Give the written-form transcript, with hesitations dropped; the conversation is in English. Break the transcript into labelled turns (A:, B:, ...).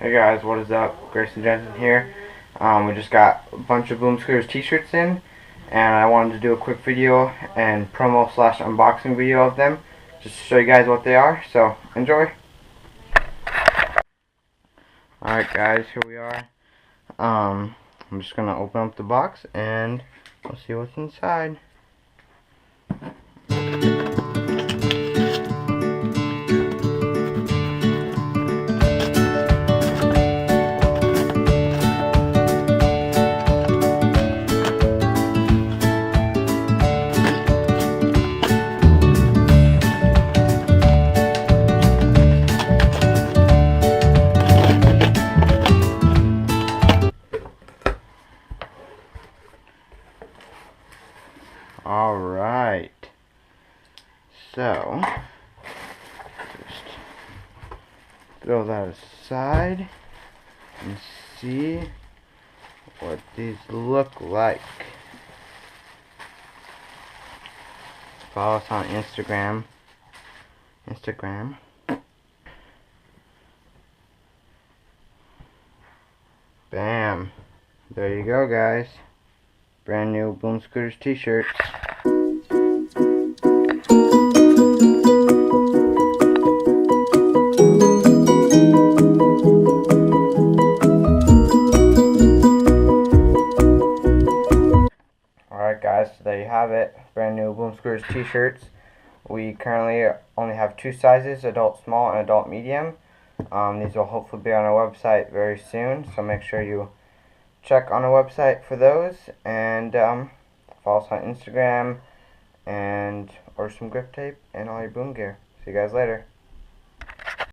A: Hey guys, what is up? Grayson Jensen here. We just got a bunch of BoomScooters t-shirts in, and I wanted to do a quick video and promo slash unboxing video of them, just to show you guys what they are. So enjoy. Alright guys, here we are. I'm just gonna open up the box and we'll see what's inside. Alright, so just throw that aside and see what these look like. Follow us on Instagram. Bam. There you go, guys. Brand new BoomScooters t-shirts. Alright guys, so there you have it. Brand new BoomScooters t-shirts. We currently only have two sizes, adult small and adult medium. These will hopefully be on our website very soon, so make sure you check on our website for those, and follow us on Instagram and order some grip tape and all your boom gear. See you guys later.